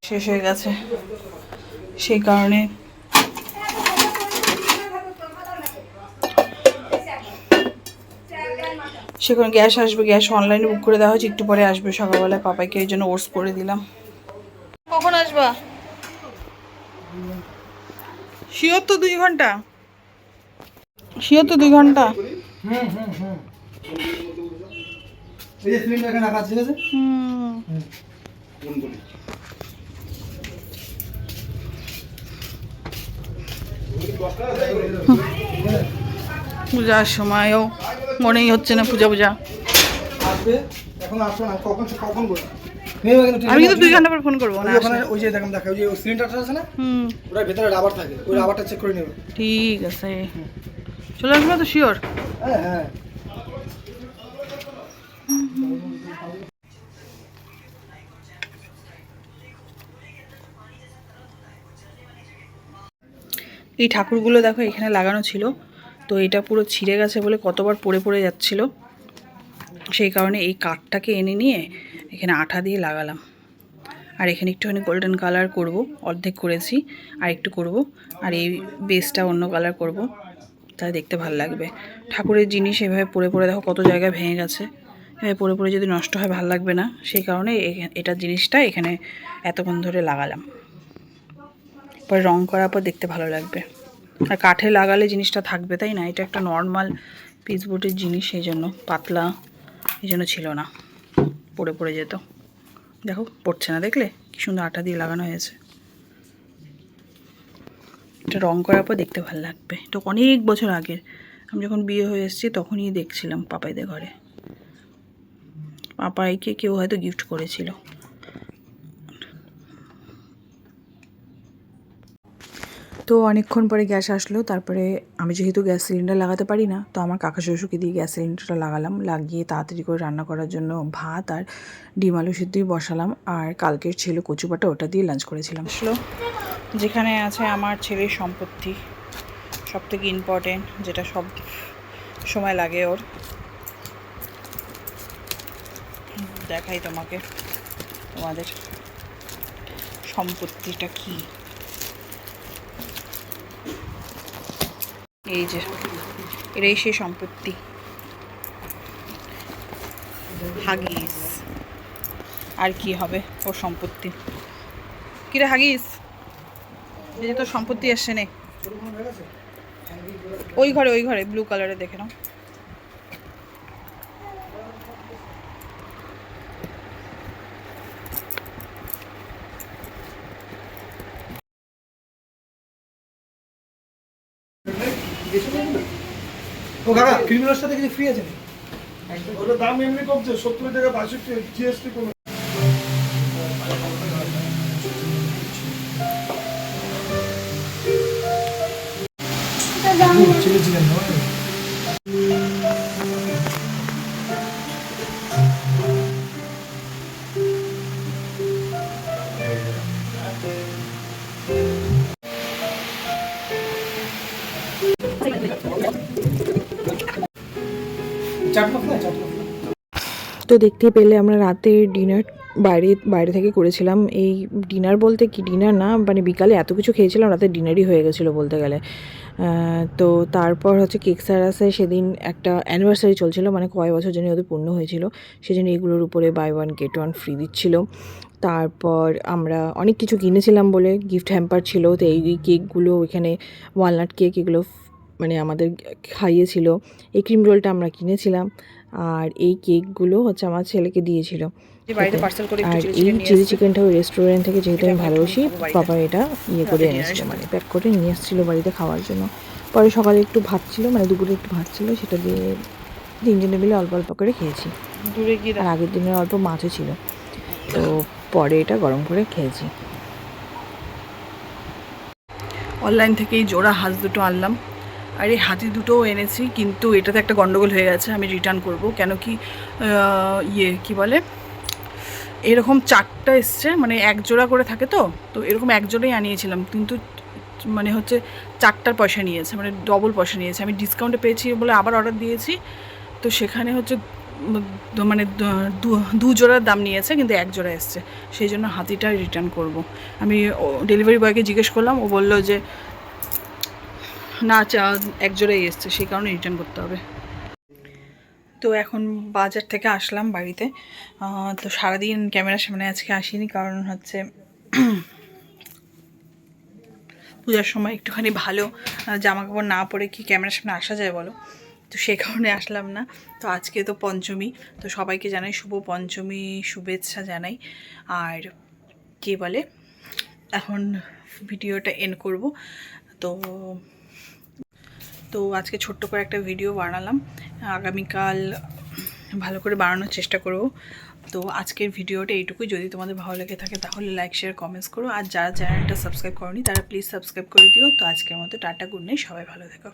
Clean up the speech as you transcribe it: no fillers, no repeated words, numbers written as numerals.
শেষ হয়ে গেছে, সেই কারণে সেখানে গ্যাস আসবে, গ্যাস অনলাইনে বুক করে দেওয়া হয়েছে, একটু পরে আসবে সকালবেলায়। পাপাইকে এই জন্য ওটস করে দিলাম। কখন আসবা? শিওর তো 2 ঘন্টা, শিওর তো 2 ঘন্টা। পূজার সময়ও মনেই হচ্ছে না পূজা পূজা। আমি কিন্তু 2 ঘন্টা পর ফোন করবো না। ওই যে দেখেন ওই যে সিলিন্ডারটা আছে না, ওটার ভেতরে রাবার থাকে, ওই রাবারটা চেক করে নেবে। ঠিক আছে, চলে আসবে তো শিওর? হ্যাঁ হ্যাঁ। এই ঠাকুরগুলো দেখো এখানে লাগানো ছিল, তো এটা পুরো ছিঁড়ে গেছে বলে কতবার পড়ে পড়ে যাচ্ছিল, সেই কারণে এই কাঠটাকে এনে নিয়ে এখানে আঠা দিয়ে লাগালাম। আর এখানে একটুখানি গোল্ডেন কালার করব, অর্ধেক করেছি, আর একটু করব, আর এই বেসটা অন্য কালার করব, তাই দেখতে ভালো লাগবে। ঠাকুরের জিনিস এভাবে পড়ে পড়ে দেখো কত জায়গায় ভেঙে গেছে, এভাবে পড়ে পড়ে যদি নষ্ট হয় ভালো লাগবে না, সেই কারণে এটা জিনিসটা এখানে এতক্ষণ ধরে লাগালাম। পরে রং করার পর দেখতে ভালো লাগবে। আর কাঠে লাগালে জিনিসটা থাকবে, তাই না? এটা একটা নর্মাল পিচবোর্ডের জিনিস, সেই জন্য পাতলা, এই জন্য ছিল না, পড়ে পড়ে যেত। দেখো পড়ছে না, দেখলে কি সুন্দর আঠা দিয়ে লাগানো হয়েছে। এটা রং করার পর দেখতে ভালো লাগবে। এটা অনেক বছর আগের, আমি যখন বিয়ে হয়ে এসেছি তখনই দেখছিলাম পাপাইদের ঘরে। পাপাইকে কেউ হয়তো গিফট করেছিল। তো অনেকক্ষণ পরে গ্যাস আসলো, তারপরে আমি যেহেতু গ্যাস সিলিন্ডার লাগাতে পারি না, তো আমার কাকা শ্বশুরকে দিয়ে গ্যাস সিলিন্ডারটা লাগালাম, লাগিয়ে তাড়াতাড়ি করে রান্না করার জন্য ভাত আর ডিম আলু সিদ্ধই বসালাম। আর কালকের ছিল কচু বাটা, ওটা দিয়ে লাঞ্চ করেছিলাম। আসলো যেখানে আছে আমার ছেলের সম্পত্তি, সব থেকে ইম্পর্টেন্ট, যেটা সব সময় লাগে ওর। দেখাই তোমাদের সম্পত্তিটা কি। এই যে এটাই সেই সম্পত্তি, হাগিস। আর কি হবে ওর সম্পত্তি? কিরে হাগিস, এই যে তোর সম্পত্তি আসছে নে, ওই ঘরে ব্লু কালারে দেখে নাও। ও কাকা ক্রিমিনালের সাথে কিছু ফ্রি আছে? ওটার দাম এমনি কমছে 70 টাকা 62 জিএসটি কোনো। চিলি চিকেন তো দেখতেই পেলে আমরা রাতের ডিনার বাইরে থেকে করেছিলাম। এই ডিনার বলতে কি ডিনার না, মানে বিকালে এত কিছু খেয়েছিলাম, রাতে ডিনারই হয়ে গেছিলো বলতে গেলে। তো তারপর হচ্ছে কেক সারাসে সেদিন একটা অ্যানিভার্সারি চলছিল, মানে কয় বছর জন্য ওদের পূর্ণ হয়েছিল, সেই জন্য এগুলোর উপরে বাই 1 get 1 ফ্রি দিচ্ছিল। তারপর আমরা অনেক কিছু কিনেছিলাম বলে গিফট হ্যাম্পার ছিল, তো এই কেকগুলো এখানে ওয়ালনাট কেক, এগুলো মানে আমাদের খাইয়েছিল। এই ক্রিম রোলটা আমরা কিনেছিলাম, আর এই কেকগুলো হচ্ছে আমার ছেলেকে দিয়েছিল। আর এই চিলি চিকেনটা ওই রেস্টুরেন্ট থেকে, যেহেতু আমি ভালোবাসি, বাবা এটা ইয়ে করে এনেছিল, মানে প্যাক করে নিয়ে এসেছিলো বাড়িতে খাওয়ার জন্য। পরে সকালে একটু ভাত ছিল, মানে দুপুরে একটু ভাত ছিল, সেটা দিয়ে 3 জনে মিলে অল্প অল্প করে খেয়েছি। আর আগের দিনের অল্প মাছও ছিল, তো পরে এটা গরম করে খেয়েছি। অনলাইন থেকে এই জোড়া হাঁস দুটো আনলাম, আর এই হাতি দুটোও এনেছি, কিন্তু এটাতে একটা গন্ডগোল হয়ে গেছে, আমি রিটার্ন করব। কেন কি কি বলে, এরকম 4টা এসছে, মানে 1 জোড়া করে থাকে, তো এরকম 1 জোড়াই আনিয়েছিলাম, কিন্তু মানে হচ্ছে 4টার পয়সা নিয়েছে, মানে ডবল পয়সা নিয়েছে। আমি ডিসকাউন্টে পেয়েছি বলে আবার অর্ডার দিয়েছি, তো সেখানে হচ্ছে মানে দু জোড়ার দাম নিয়েছে, কিন্তু এক জোড়া এসছে, সেই জন্য হাতিটা রিটার্ন করব। আমি ডেলিভারি বয়কে জিজ্ঞেস করলাম, ও বললো যে না এক জোড়াই এসছে, সেই কারণে রিটার্ন করতে হবে। তো এখন বাজার থেকে আসলাম বাড়িতে। তো সারাদিন ক্যামেরার সামনে আজকে আসিনি, কারণ হচ্ছে পূজার সময় একটুখানি ভালো জামা কাপড় না পরে কি ক্যামেরার সামনে আসা যায় বলো, তো সেই কারণে আসলাম না। তো আজকে তো পঞ্চমী, তো সবাইকে জানাই শুভ পঞ্চমী শুভেচ্ছা জানাই। আর কে বলে, এখন ভিডিওটা এন্ড করব। তো তো আজকে ছোট্ট করে একটা ভিডিও বানালাম, আগামীকাল ভালো করে বানানোর চেষ্টা করব। তো আজকের ভিডিওটা এইটুকুই। যদি তোমাদের ভালো লেগে থাকে তাহলে লাইক শেয়ার কমেন্টস করো, আর যারা চ্যানেলটা সাবস্ক্রাইব করোনি তারা প্লিজ সাবস্ক্রাইব করে দিও। তো আজকের মতো টাটা, গুড নাইট, সবাই ভালো থেকো।